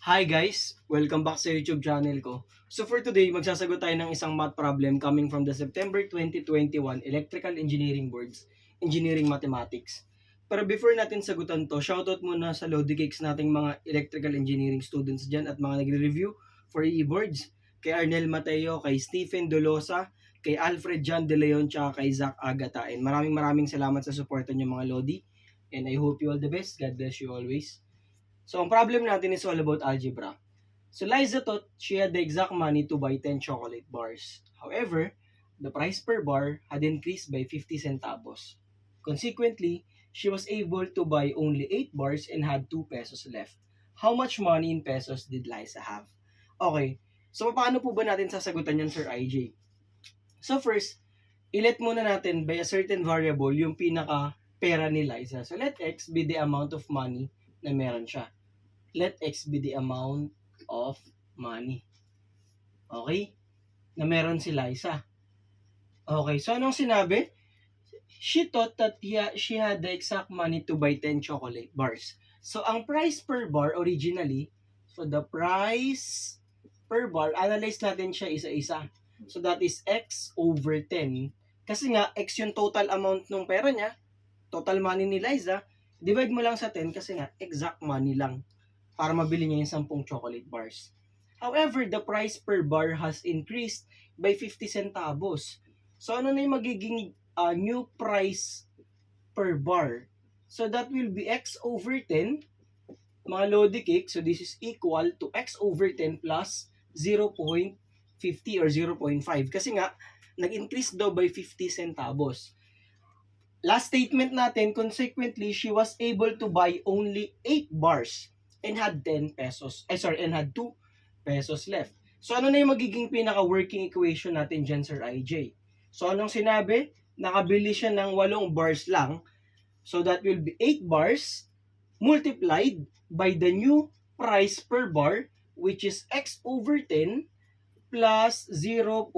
Hi guys! Welcome back sa YouTube channel ko. So for today, magsasagot tayo ng isang math problem coming from the September 2021 Electrical Engineering Boards, Engineering Mathematics. Pero before natin sagutan to, shoutout muna sa Lodi Cakes nating mga electrical engineering students dyan at mga nagre-review for e-boards. Kay Arnel Mateo, kay Stephen Dolosa, kay Alfred John De Leon, tsaka kay Zach Agata. And maraming salamat sa suporta nyo mga Lodi. And I hope you all the best. God bless you always. So, ang problem natin is all about algebra. So, Liza thought she had the exact money to buy 10 chocolate bars. However, the price per bar had increased by 50 centavos. Consequently, she was able to buy only 8 bars and had 2 pesos left. How much money in pesos did Liza have? Okay, so paano po ba natin sasagutan yan, Sir IJ? So first, ilet muna natin by a certain variable yung pinaka pera ni Liza. So let x be the amount of money na meron siya. Let x be the amount of money. Okay? Na meron si Liza. Okay, so anong sinabi? She thought that she had the exact money to buy 10 chocolate bars. So ang price per bar originally, so the price per bar, analyze natin siya isa-isa. So that is x over 10. Kasi nga, x yung total amount ng pera niya, total money ni Liza, divide mo lang sa 10 kasi nga, exact money lang para mabili niya yung 10 chocolate bars. However, the price per bar has increased by 50 centavos. So ano na yung magiging new price per bar? So that will be x over 10, mga Lodi Cake. So this is equal to x over 10 plus 0.50 or 0.5. Kasi nga, nag-increase daw by 50 centavos. Last statement natin, consequently, she was able to buy only 8 bars and had 10 pesos. And had 2 pesos left. So ano na yung magiging pinaka-working equation natin dyan, Sir IJ? So anong sinabi? Nakabili siya ng 8 bars lang. So that will be 8 bars multiplied by the new price per bar, which is x over 10 plus 0.50.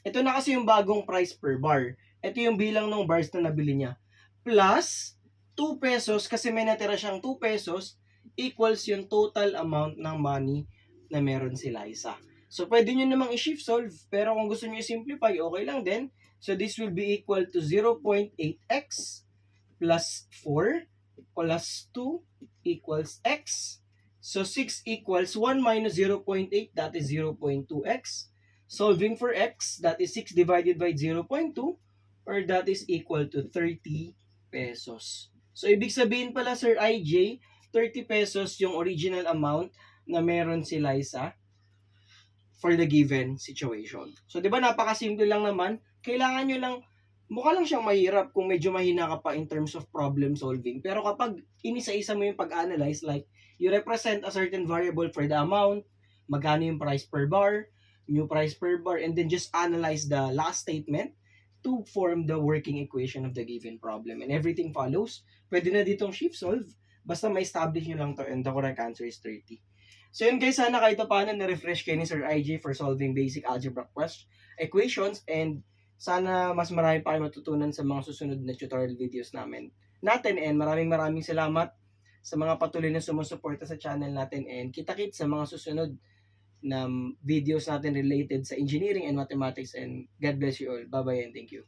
Ito na kasi yung bagong price per bar. Ito yung bilang ng bars na nabili niya. Plus 2 pesos, kasi may natira siyang 2 pesos, equals yung total amount ng money na meron si Liza. So, pwede nyo namang i-shift solve, pero kung gusto nyo i-simplify, okay lang din. So, this will be equal to 0.8x plus 4 plus 2 equals x. So 6 equals 1 minus 0.8, that is 0.2x. Solving for x, that is 6 divided by 0.2, or that is equal to 30 pesos. So ibig sabihin pala, Sir IJ, 30 pesos yung original amount na meron si Liza for the given situation. So 'di ba napakasimple lang naman, kailangan nyo lang, mukha lang siyang mahirap kung medyo mahina ka pa in terms of problem solving. Pero kapag inisa-isa mo yung pag-analyze, like you represent a certain variable for the amount, magkano yung price per bar, new price per bar, and then just analyze the last statement to form the working equation of the given problem. And everything follows. Pwede na ditong shift solve. Basta ma-establish nyo lang to, and the correct answer is 30. So yun guys, sana kahit paano na-refresh kayo ni Sir IJ for solving basic algebra equations, and sana mas marami pa kayo matutunan sa mga susunod na tutorial videos natin. And maraming salamat sa mga patuloy na sumusuporta sa channel natin, and kita-kits sa mga susunod na videos natin related sa engineering and mathematics, and God bless you all. Bye-bye and thank you.